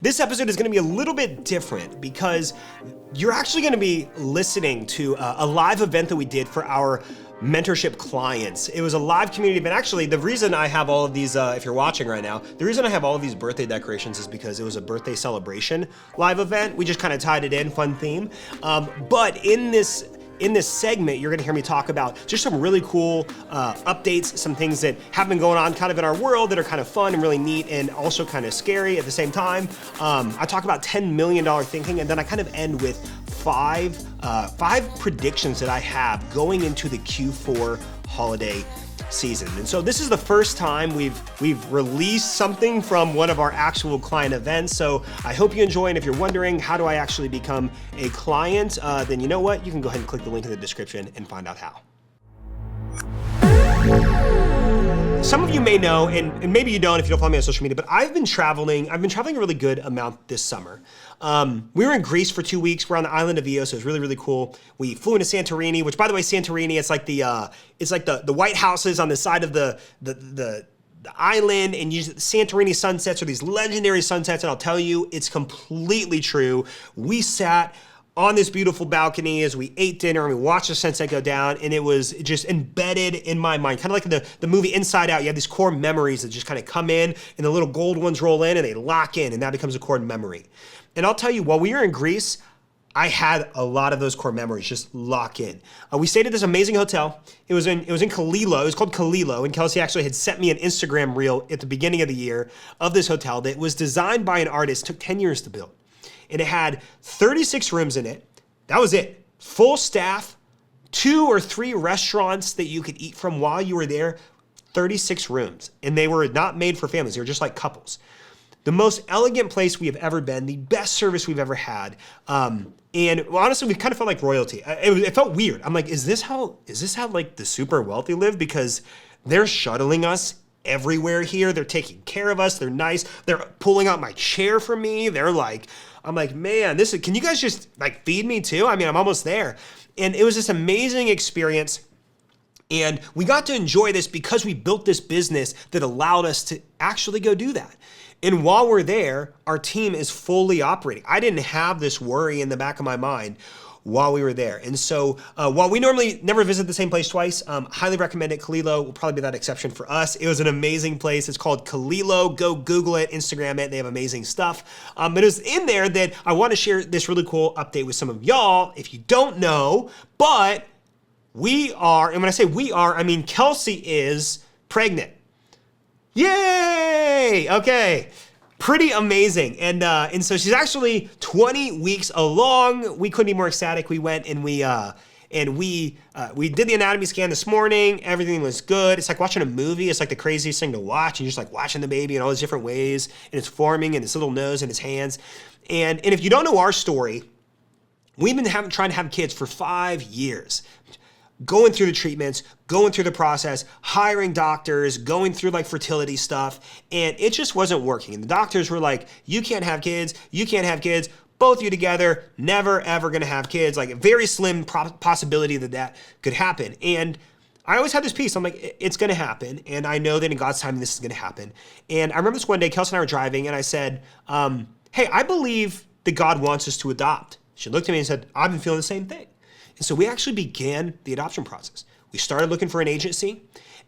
This episode is gonna be a little bit different because you're actually gonna be listening to a live event that we did for our mentorship clients. It was a live community event. Actually, the reason I have all of these, if you're watching right now, the reason I have all of these birthday decorations is because it was a birthday celebration live event. We just kind of tied it in, fun theme. But in this segment, you're gonna hear me talk about just some really cool updates, some things that have been going on kind of in our world that are kind of fun and really neat and also kind of scary at the same time. I talk about $10 million thinking, and then I kind of end with five predictions that I have going into the Q4 holiday season. And so this is the first time we've released something from one of our actual client events. So I hope you enjoy, and if you're wondering how do I actually become a client, then you know what? You can go ahead and click the link in the description and find out how. Some of you may know, and maybe you don't if you don't follow me on social media, but I've been traveling a really good amount this summer. We were in Greece for 2 weeks. We're on the island of Ios, so it was really, really cool. We flew into Santorini, which, by the way, Santorini, it's like the White Houses on the side of the island, and Santorini sunsets are these legendary sunsets, and I'll tell you, it's completely true. We sat on this beautiful balcony as we ate dinner and we watched the sunset go down, and it was just embedded in my mind, kind of like the movie Inside Out. You have these core memories that just kind of come in, and the little gold ones roll in and they lock in, and that becomes a core memory. And I'll tell you, while we were in Greece, I had a lot of those core memories just lock in. We stayed at this amazing hotel. It was in Kalilo. It was called Kalilo, and Kelsey actually had sent me an Instagram reel at the beginning of the year of this hotel that was designed by an artist, took 10 years to build. And it had 36 rooms in it. That was it. Full staff, 2 or 3 restaurants that you could eat from while you were there, 36 rooms. And they were not made for families. They were just like couples. The most elegant place we have ever been, the best service we've ever had. And honestly, we kind of felt like royalty. It felt weird. I'm like, is this how like the super wealthy live? Because they're shuttling us everywhere here. They're taking care of us. They're nice. They're pulling out my chair for me. I'm like, man, can you guys just like feed me too? I mean, I'm almost there. And it was this amazing experience. And we got to enjoy this because we built this business that allowed us to actually go do that. And while we're there, our team is fully operating. I didn't have this worry in the back of my mind while we were there. And so while we normally never visit the same place twice, highly recommend it. Kalilo will probably be that exception for us. It was an amazing place. It's called Kalilo. Go Google it, Instagram it. They have amazing stuff. But it was in there that I want to share this really cool update with some of y'all. If you don't know, but we are, and when I say we are, I mean Kelsey is pregnant. Yay! Okay. Pretty amazing. And so she's actually 20 weeks along. We couldn't be more ecstatic. We went and we did the anatomy scan this morning. Everything was good. It's like watching a movie. It's like the craziest thing to watch. And you're just like watching the baby in all these different ways, and it's forming in its little nose and its hands. And if you don't know our story, we've been trying to have kids for 5 years. Going through the treatments, going through the process, hiring doctors, going through like fertility stuff, and it just wasn't working. And the doctors were like, you can't have kids, both of you together, never ever gonna have kids, like a very slim possibility that could happen. And I always had this piece, I'm like, it's gonna happen, and I know that in God's time this is gonna happen. And I remember this one day, Kelsey and I were driving, and I said, hey, I believe that God wants us to adopt. She looked at me and said, I've been feeling the same thing. And so we actually began the adoption process. We started looking for an agency,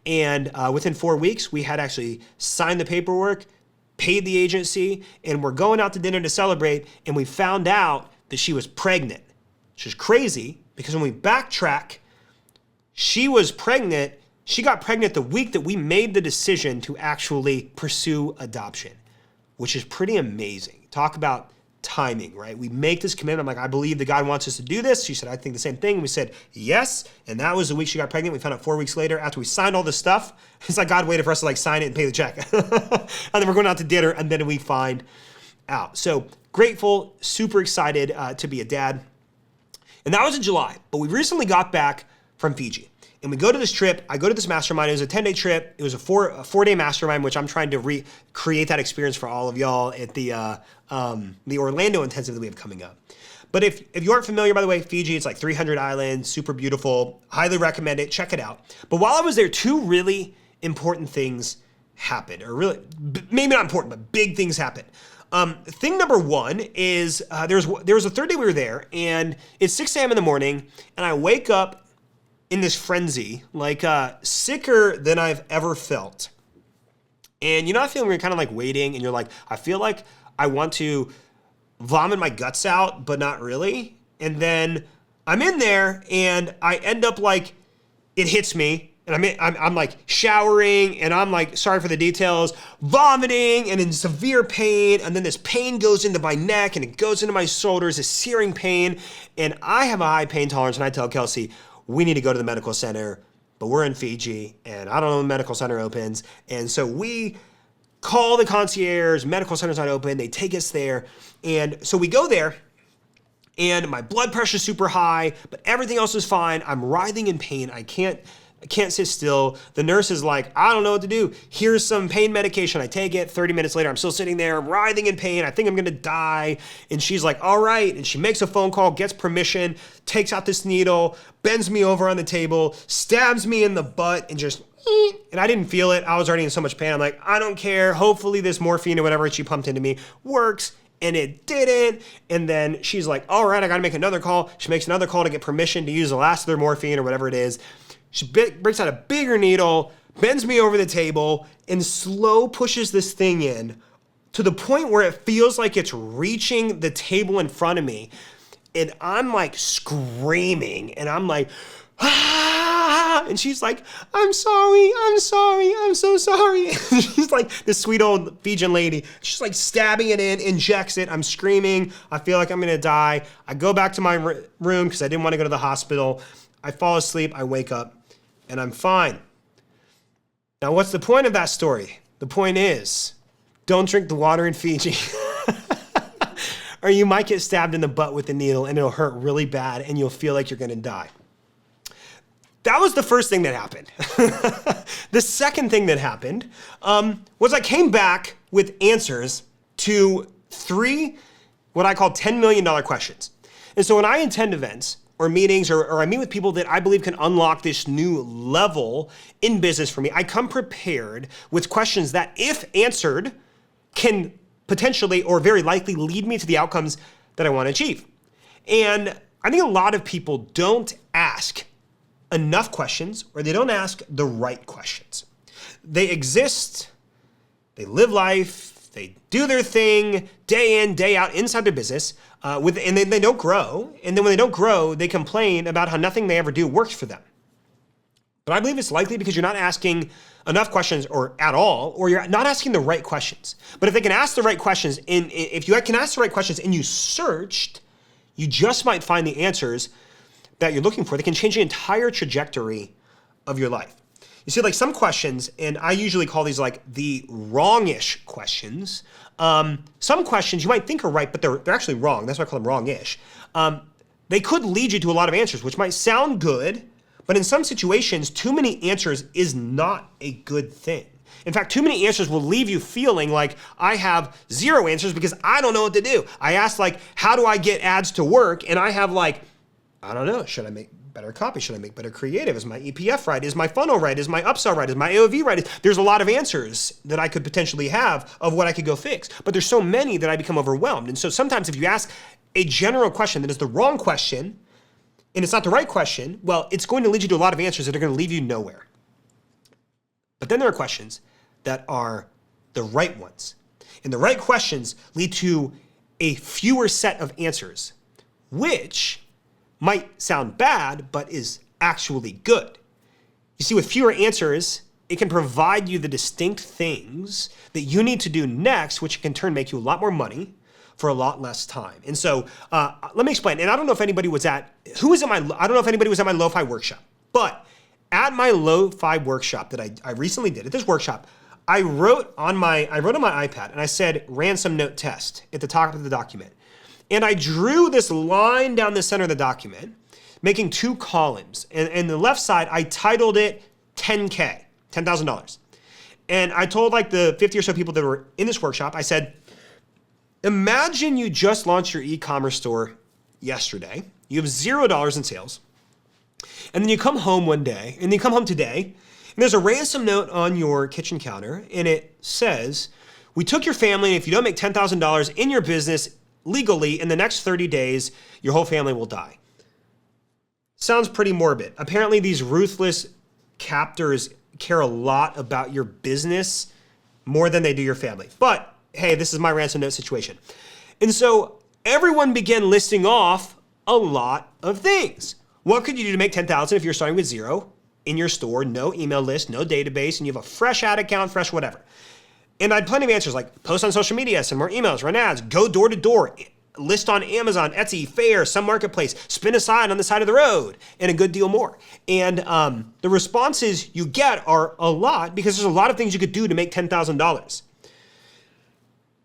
and within 4 weeks, we had actually signed the paperwork, paid the agency, and we're going out to dinner to celebrate, and we found out that she was pregnant, which is crazy because when we backtrack, she was pregnant. She got pregnant the week that we made the decision to actually pursue adoption, which is pretty amazing. Talk about timing, right? We make this commitment. I'm like, I believe that God wants us to do this. She said, I think the same thing. And we said, yes. And that was the week she got pregnant. We found out 4 weeks later after we signed all this stuff. It's like God waited for us to like sign it and pay the check. And then we're going out to dinner, and then we find out. So grateful, super excited to be a dad. And that was in July. But we recently got back from Fiji. And we go to this trip. I go to this mastermind. It was a 10-day trip. It was a four-day mastermind, which I'm trying to recreate that experience for all of y'all at the Orlando intensive that we have coming up. But if you aren't familiar, by the way, Fiji, it's like 300 islands, super beautiful. Highly recommend it. Check it out. But while I was there, 2 really important things happened, or really, maybe not important, but big things happened. Thing number one is there was a third day we were there, and it's 6 a.m. in the morning, and I wake up in this frenzy, like sicker than I've ever felt. And you know that feeling where you're kind of like waiting, and you're like, I feel like I want to vomit my guts out, but not really. And then I'm in there, and I end up like, it hits me. And I'm like showering, and I'm like, sorry for the details, vomiting and in severe pain. And then this pain goes into my neck and it goes into my shoulders, a searing pain. And I have a high pain tolerance, and I tell Kelsey, we need to go to the medical center, but we're in Fiji and I don't know when the medical center opens. And so we call the concierge, medical center's not open. They take us there. And so we go there, and my blood pressure's super high, but everything else is fine. I'm writhing in pain. I can't sit still. The nurse is like, I don't know what to do. Here's some pain medication. I take it. 30 minutes later, I'm still sitting there. I'm writhing in pain. I think I'm going to die. And she's like, all right. And she makes a phone call, gets permission, takes out this needle, bends me over on the table, stabs me in the butt, and just, and I didn't feel it. I was already in so much pain. I'm like, I don't care. Hopefully this morphine or whatever she pumped into me works. And it didn't. And then she's like, all right, I got to make another call. She makes another call to get permission to use the last of their morphine or whatever it is. She breaks out a bigger needle, bends me over the table, and slow pushes this thing in to the point where it feels like it's reaching the table in front of me. And I'm like screaming, and I'm like, ah! And she's like, I'm sorry, I'm so sorry. She's like this sweet old Fijian lady. She's like stabbing it in, injects it. I'm screaming. I feel like I'm gonna die. I go back to my room because I didn't want to go to the hospital. I fall asleep, I wake up, and I'm fine. Now, what's the point of that story? The point is, don't drink the water in Fiji. Or you might get stabbed in the butt with a needle, and it'll hurt really bad, and you'll feel like you're gonna die. That was the first thing that happened. The second thing that happened was I came back with answers to 3 what I call $10 million questions. And so when I attend events or meetings, or I meet with people that I believe can unlock this new level in business for me, I come prepared with questions that, if answered, can potentially or very likely lead me to the outcomes that I want to achieve. And I think a lot of people don't ask enough questions, or they don't ask the right questions. They exist, they live life, they do their thing day in, day out inside their business, and then they don't grow. And then when they don't grow, they complain about how nothing they ever do works for them. But I believe it's likely because you're not asking enough questions or at all, or you're not asking the right questions. But if they can ask the right questions, and if you can ask the right questions and you searched, you just might find the answers that you're looking for that can change the entire trajectory of your life. You see, like some questions, and I usually call these like the wrong-ish questions. Some questions you might think are right, but they're actually wrong. That's why I call them wrong-ish. They could lead you to a lot of answers, which might sound good, but in some situations, too many answers is not a good thing. In fact, too many answers will leave you feeling like I have 0 answers because I don't know what to do. I asked like, how do I get ads to work? And I have like, I don't know, should I make better copy? Should I make better creative? Is my EPF right? Is my funnel right? Is my upsell right? Is my AOV right? There's a lot of answers that I could potentially have of what I could go fix, but there's so many that I become overwhelmed. And so sometimes if you ask a general question that is the wrong question, and it's not the right question, well, it's going to lead you to a lot of answers that are going to leave you nowhere. But then there are questions that are the right ones. And the right questions lead to a fewer set of answers, which might sound bad, but is actually good. You see, with fewer answers, it can provide you the distinct things that you need to do next, which can in turn make you a lot more money for a lot less time. And so let me explain. And I don't know if anybody was at, I don't know if anybody was at my Lo-Fi workshop, but at my Lo-Fi workshop that I recently did, at this workshop, I wrote on my iPad and I said ransom note test at the top of the document. And I drew this line down the center of the document, making 2 columns. And the left side, I titled it 10K, $10,000. And I told like the 50 or so people that were in this workshop, I said, imagine you just launched your e-commerce store yesterday. You have $0 in sales. And then you come home one day, and you come home today, and there's a ransom note on your kitchen counter, and it says, We took your family, and if you don't make $10,000 in your business legally in the next 30 days, your whole family will die. Sounds pretty morbid. Apparently, these ruthless captors care a lot about your business more than they do your family. But hey, this is my ransom note situation. And so everyone began listing off a lot of things. What could you do to make $10,000 if you're starting with zero in your store, no email list, no database, and you have a fresh ad account, fresh whatever? And I had plenty of answers like post on social media, send more emails, run ads, go door to door, list on Amazon, Etsy, Faire, some marketplace, spin a sign on the side of the road, and a good deal more. And the responses you get are a lot because there's a lot of things you could do to make $10,000.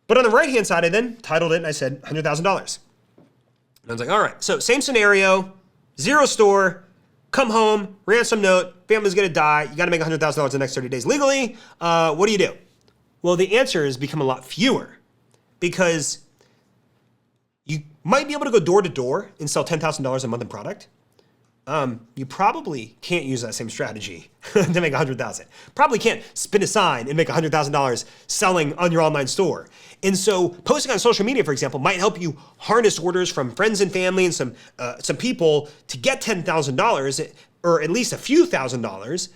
But on the right-hand side, I then titled it and I said $100,000. And I was like, all right, so same scenario, zero store, come home, ransom note, family's gonna die, you gotta make $100,000 in the next 30 days legally. What do you do? Well, the answers become a lot fewer because you might be able to go door to door and sell $10,000 a month in product. You probably can't use that same strategy to make $100,000. Probably can't spin a sign and make $100,000 selling on your online store. And so posting on social media, for example, might help you harness orders from friends and family and some people to get $10,000 or at least a few $1,000s.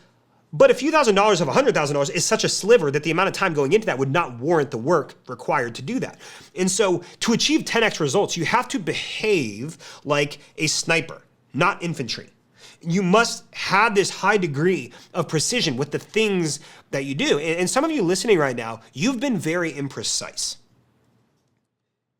But a few $1,000s of $100,000 is such a sliver that the amount of time going into that would not warrant the work required to do that. And so to achieve 10x results, you have to behave like a sniper, not infantry. You must have this high degree of precision with the things that you do. And some of you listening right now, you've been very imprecise.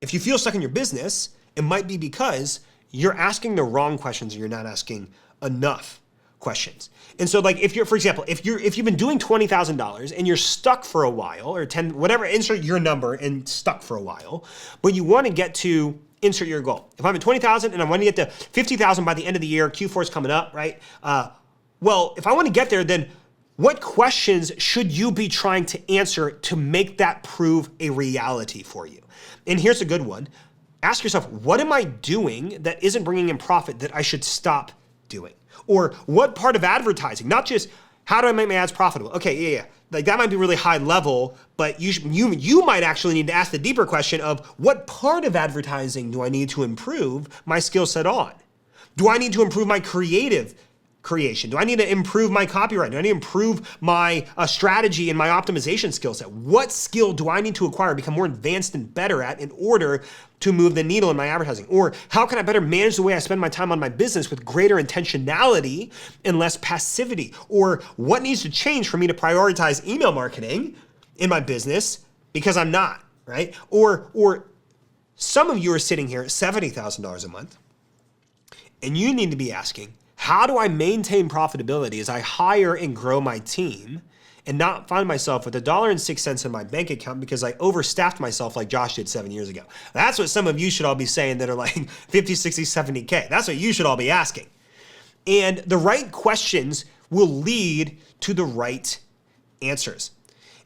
If you feel stuck in your business, it might be because you're asking the wrong questions and you're not asking enough questions. And so like if you're, for example, if you've been doing $20,000 and you're stuck for a while or 10, whatever, insert your number and stuck for a while, but you want to get to insert your goal. If I'm at 20,000 and I want to get to 50,000 by the end of the year, Q4 is coming up, right? Well, if I want to get there, then what questions should you be trying to answer to make that prove a reality for you? And here's a good one. Ask yourself, what am I doing that isn't bringing in profit that I should stop doing? Or what part of advertising, not just how do I make my ads profitable? Okay, yeah. Like that might be really high level, but you might actually need to ask the deeper question of what part of advertising do I need to improve my skill set on? Do I need to improve my creative creation? Do I need to improve my copyright? Do I need to improve my strategy and my optimization skill set? What skill do I need to acquire, become more advanced and better at in order to move the needle in my advertising? Or how can I better manage the way I spend my time on my business with greater intentionality and less passivity? Or what needs to change for me to prioritize email marketing in my business because I'm not, right? Or some of you are sitting here at $70,000 a month and you need to be asking, how do I maintain profitability as I hire and grow my team and not find myself with $1.06 in my bank account because I overstaffed myself like Josh did 7 years ago? That's what some of you should all be saying that are like 50, 60, 70K. That's what you should all be asking. And the right questions will lead to the right answers.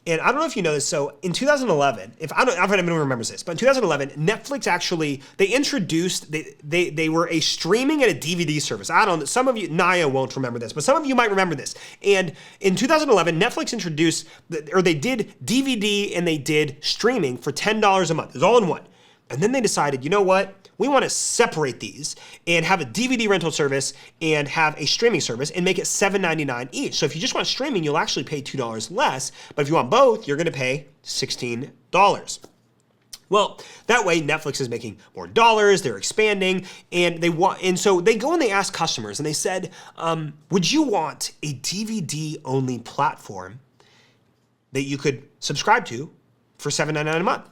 And I don't know if you know this, so in 2011, if anyone remembers this, but in 2011, Netflix actually, they introduced, they were a streaming and a DVD service. I don't know, some of you, Naya won't remember this, but some of you might remember this. And in 2011, Netflix introduced, or they did DVD and they did streaming for $10 a month. It was all in one. And then they decided, you know what? We want to separate these and have a DVD rental service and have a streaming service and make it $7.99 each. So if you just want streaming, you'll actually pay $2 less. But if you want both, you're going to pay $16. Well, that way Netflix is making more dollars, they're expanding, and so they go and they ask customers and they said, would you want a DVD-only platform that you could subscribe to for $7.99 a month?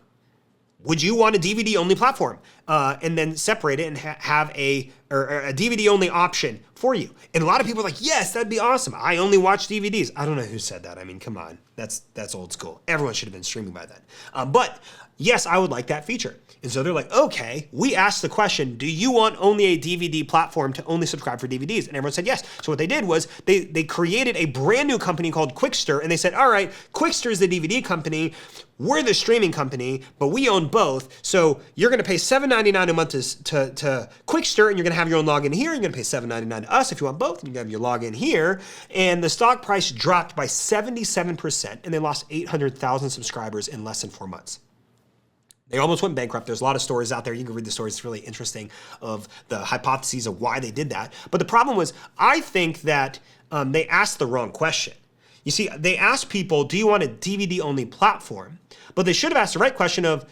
Would you want a DVD-only platform and then separate it and have a DVD-only option for you? And a lot of people are like, yes, that'd be awesome. I only watch DVDs. I don't know who said that. I mean, come on. That's old school. Everyone should have been streaming by then. But yes, I would like that feature. And so they're like, okay, we asked the question, do you want only a DVD platform to only subscribe for DVDs? And everyone said yes. So what they did was they created a brand new company called Quickster, and they said, all right, Quickster is the DVD company, we're the streaming company, but we own both. So you're gonna pay $7.99 $7.99 a month to Quick Start, and you're going to have your own login here. You're going to pay $7.99 to us if you want both, and you have your login here. And the stock price dropped by 77%, and they lost 800,000 subscribers in less than 4 months. They almost went bankrupt. There's a lot of stories out there. You can read the stories. It's really interesting of the hypotheses of why they did that. But the problem was, I think that they asked the wrong question. You see, they asked people, do you want a DVD-only platform? But they should have asked the right question of,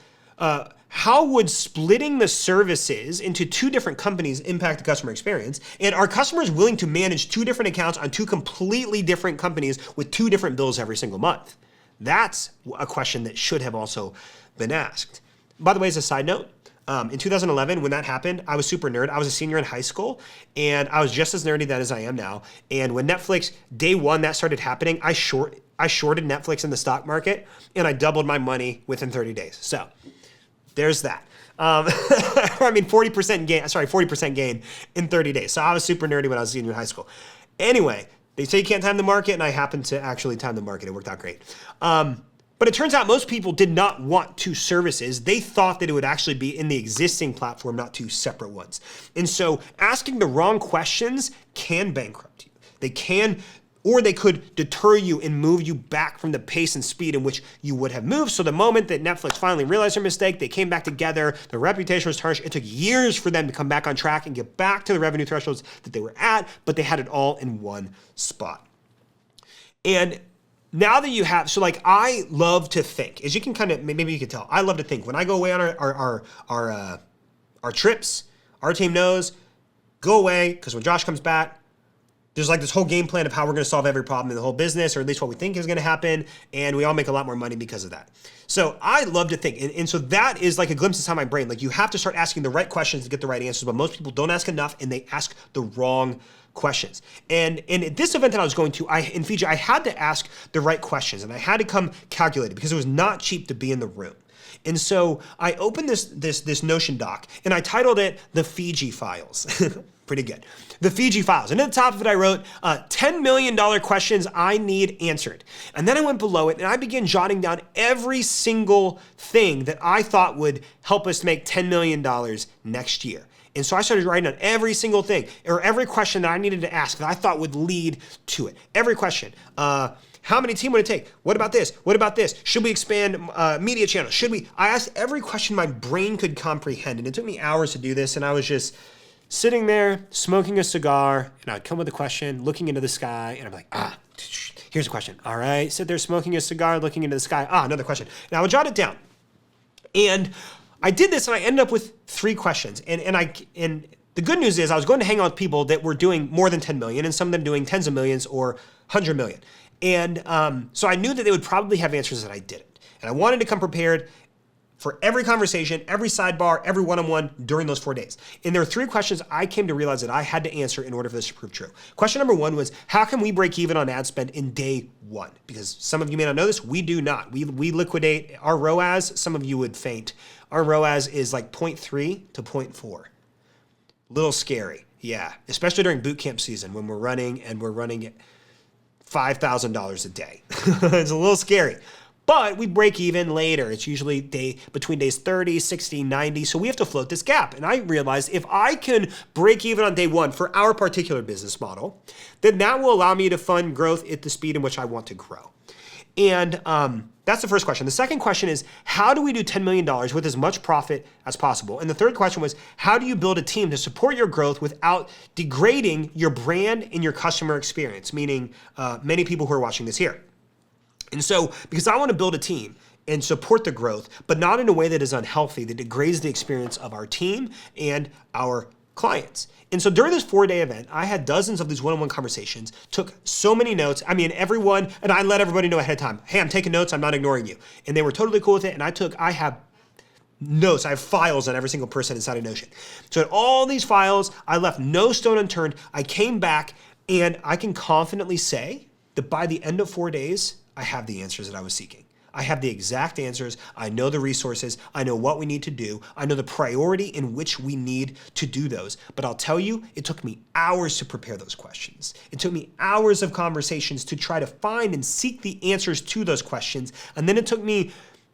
how would splitting the services into two different companies impact the customer experience? And are customers willing to manage two different accounts on two completely different companies with two different bills every single month? That's a question that should have also been asked. By the way, as a side note, in 2011, when that happened, I was super nerd. I was a senior in high school, and I was just as nerdy then as I am now. And when Netflix, day one that started happening, I shorted Netflix in the stock market, and I doubled my money within 30 days. So there's that. 40% gain in 30 days. So I was super nerdy when I was a senior in high school. Anyway, they say you can't time the market, and I happened to actually time the market. It worked out great. But it turns out most people did not want two services. They thought that it would actually be in the existing platform, not two separate ones. And so asking the wrong questions can bankrupt you. They can, or they could deter you and move you back from the pace and speed in which you would have moved. So the moment that Netflix finally realized their mistake, they came back together, their reputation was tarnished. It took years for them to come back on track and get back to the revenue thresholds that they were at, but they had it all in one spot. And now that you have, so like I love to think, as you can kind of, maybe you can tell, I love to think. When I go away on our trips, our team knows, go away, because when Josh comes back, there's like this whole game plan of how we're going to solve every problem in the whole business, or at least what we think is going to happen, and we all make a lot more money because of that. So I love to think, and so that is like a glimpse inside my brain. Like you have to start asking the right questions to get the right answers, but most people don't ask enough, and they ask the wrong questions. And at this event that I was going to, in Fiji, I had to ask the right questions, and I had to come calculated because it was not cheap to be in the room. And so I opened this Notion doc, and I titled it the Fiji Files. Pretty good. The Fiji Files. And at the top of it, I wrote $10 million questions I need answered. And then I went below it, and I began jotting down every single thing that I thought would help us make $10 million next year. And so I started writing down every single thing, or every question that I needed to ask that I thought would lead to it. Every question. How many team would it take? What about this? What about this? Should we expand media channels? Should we? I asked every question my brain could comprehend, and it took me hours to do this, and I was just sitting there smoking a cigar, and I'd come with a question, looking into the sky, and I'm like, here's a question. All right, sit there smoking a cigar, looking into the sky. Another question. And I would jot it down. And I did this, and I ended up with 3 questions. And the good news is I was going to hang out with people that were doing more than 10 million, and some of them doing tens of millions or 100 million. And so I knew that they would probably have answers that I didn't. And I wanted to come prepared for every conversation, every sidebar, every one-on-one during those 4 days. And there are 3 questions I came to realize that I had to answer in order for this to prove true. Question number 1 was, how can we break even on ad spend in day 1? Because some of you may not know this, we do not. We liquidate our ROAS, some of you would faint. Our ROAS is like 0.3 to 0.4. Little scary, yeah. Especially during boot camp season when we're running $5,000 a day. It's a little scary. But we break even later. It's usually between days 30, 60, 90. So we have to float this gap. And I realized if I can break even on day 1 for our particular business model, then that will allow me to fund growth at the speed in which I want to grow. And that's the first question. The second question is, how do we do $10 million with as much profit as possible? And the third question was, how do you build a team to support your growth without degrading your brand and your customer experience? Meaning many people who are watching this here. And so, because I want to build a team and support the growth, but not in a way that is unhealthy, that degrades the experience of our team and our clients. And so during this 4-day event, I had dozens of these one-on-one conversations, took so many notes. I mean, everyone, and I let everybody know ahead of time, hey, I'm taking notes, I'm not ignoring you. And they were totally cool with it. And I have notes, I have files on every single person inside of Notion. So in all these files, I left no stone unturned. I came back, and I can confidently say that by the end of 4 days, I have the answers that I was seeking. I have the exact answers. I know the resources. I know what we need to do. I know the priority in which we need to do those. But I'll tell you, it took me hours to prepare those questions. It took me hours of conversations to try to find and seek the answers to those questions. And then it took me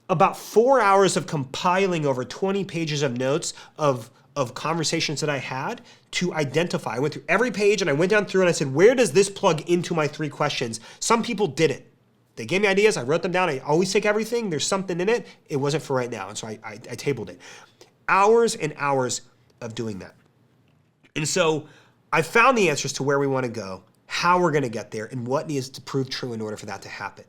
about 4 hours of compiling over 20 pages of notes of conversations that I had to identify. I went through every page and I went down through and I said, where does this plug into my 3 questions? Some people didn't. They gave me ideas, I wrote them down. I always take everything, there's something in it. It wasn't for right now, and so I tabled it. Hours and hours of doing that. And so I found the answers to where we want to go, how we're going to get there, and what needs to prove true in order for that to happen.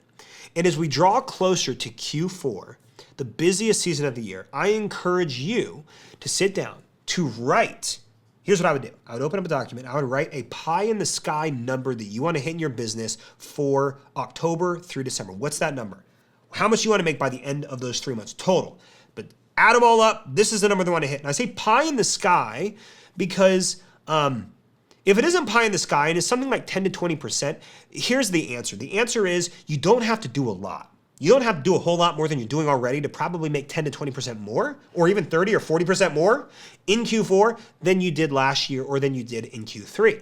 And as we draw closer to Q4, the busiest season of the year, I encourage you to sit down, to write. Here's what I would do. I would open up a document. I would write a pie in the sky number that you want to hit in your business for October through December. What's that number? How much you want to make by the end of those 3 months total. But add them all up. This is the number they want to hit. And I say pie in the sky because if it isn't pie in the sky and it's something like 10 to 20%, here's the answer. The answer is you don't have to do a lot. You don't have to do a whole lot more than you're doing already to probably make 10 to 20% more, or even 30 or 40% more in Q4 than you did last year or than you did in Q3.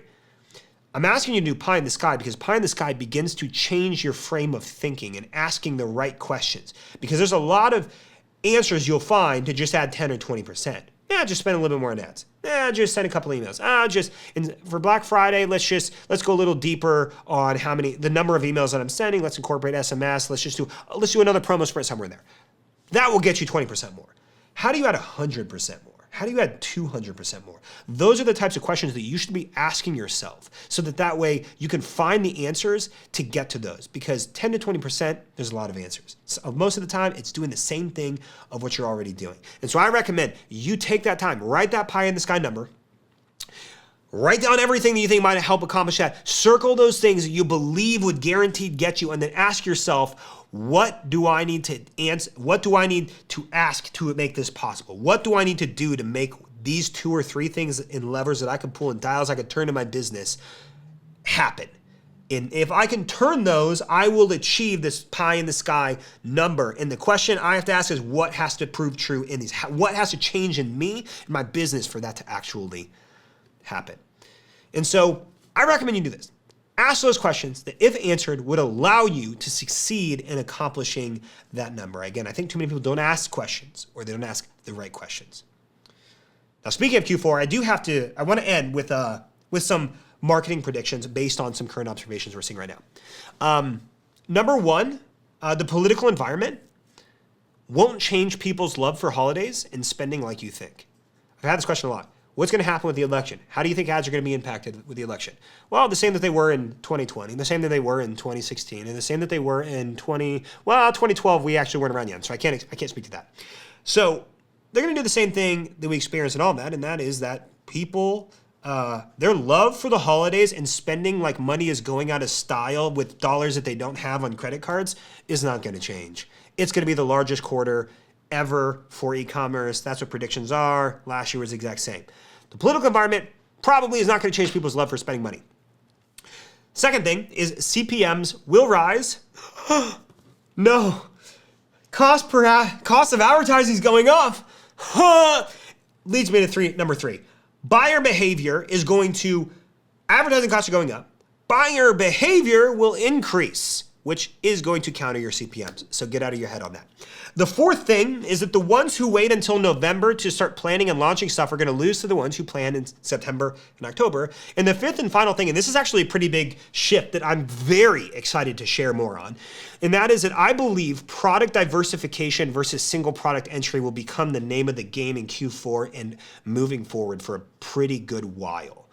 I'm asking you to do pie in the sky because pie in the sky begins to change your frame of thinking and asking the right questions, because there's a lot of answers you'll find to just add 10 or 20%. Yeah, just spend a little bit more on ads. Yeah, just send a couple emails. And for Black Friday, let's go a little deeper on the number of emails that I'm sending. Let's incorporate SMS. Let's do another promo spread somewhere in there. That will get you 20% more. How do you add 100% more? How do you add 200% more? Those are the types of questions that you should be asking yourself so that way you can find the answers to get to those, because 10 to 20%, there's a lot of answers. So most of the time, it's doing the same thing of what you're already doing. And so I recommend you take that time, write that pie in the sky number, write down everything that you think might help accomplish that, circle those things that you believe would guaranteed get you, and then ask yourself, what do I need to answer? What do I need to ask to make this possible? What do I need to do to make these 2 or 3 things in levers that I can pull and dials I can turn in my business happen? And if I can turn those, I will achieve this pie in the sky number. And the question I have to ask is, what has to prove true in these? What has to change in me and my business for that to actually happen? And so I recommend you do this. Ask those questions that, if answered, would allow you to succeed in accomplishing that number. Again, I think too many people don't ask questions, or they don't ask the right questions. Now, speaking of Q4, I want to end with some marketing predictions based on some current observations we're seeing right now. Number one, the political environment won't change people's love for holidays and spending like you think. I've had this question a lot. What's going to happen with the election? How do you think ads are going to be impacted with the election? Well, the same that they were in 2020, the same that they were in 2016, and the same that they were in 2012. We actually weren't around yet, so I can't speak to that. So they're going to do the same thing that we experienced in all that, and that is that people, their love for the holidays and spending like money is going out of style with dollars that they don't have on credit cards is not going to change. It's going to be the largest quarter ever for e-commerce. That's what predictions are. Last year was the exact same. The political environment probably is not going to change people's love for spending money. Second thing is CPMs will rise. No. Cost of advertising is going up. Leads me to number 3. Buyer behavior is advertising costs are going up. Buyer behavior will increase, which is going to counter your CPMs. So get out of your head on that. The fourth thing is that the ones who wait until November to start planning and launching stuff are going to lose to the ones who plan in September and October. And the fifth and final thing, and this is actually a pretty big shift that I'm very excited to share more on, and that is that I believe product diversification versus single product entry will become the name of the game in Q4 and moving forward for a pretty good while.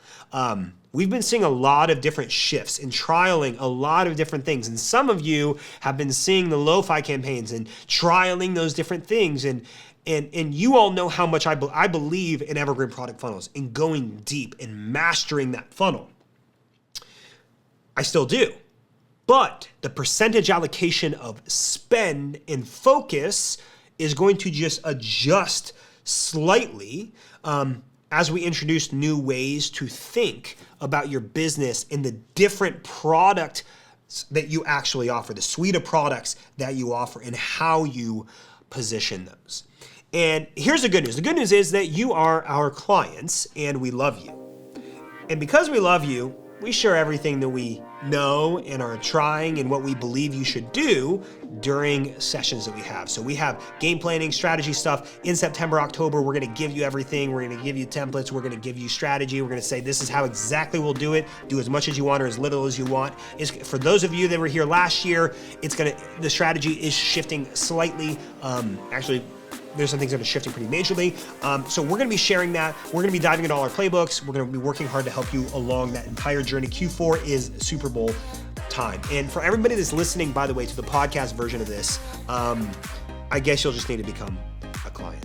We've been seeing a lot of different shifts and trialing a lot of different things. And some of you have been seeing the lo-fi campaigns and trialing those different things. And you all know how much I believe in evergreen product funnels and going deep and mastering that funnel. I still do. But the percentage allocation of spend and focus is going to just adjust slightly as we introduce new ways to think about your business and the different product that you actually offer, the suite of products that you offer and how you position those. And here's the good news. The good news is that you are our clients and we love you. And because we love you, we share everything that we know and are trying and what we believe you should do during sessions that we have. So we have game planning, strategy stuff in September, October. We're gonna give you everything. We're gonna give you templates. We're gonna give you strategy. We're gonna say, this is how exactly we'll do it. Do as much as you want or as little as you want. For those of you that were here last year, the strategy is shifting slightly. Actually, there's some things that are shifting pretty majorly. So we're gonna be sharing that. We're gonna be diving into all our playbooks. We're gonna be working hard to help you along that entire journey. Q4 is Super Bowl time. And for everybody that's listening, by the way, to the podcast version of this, I guess you'll just need to become a client.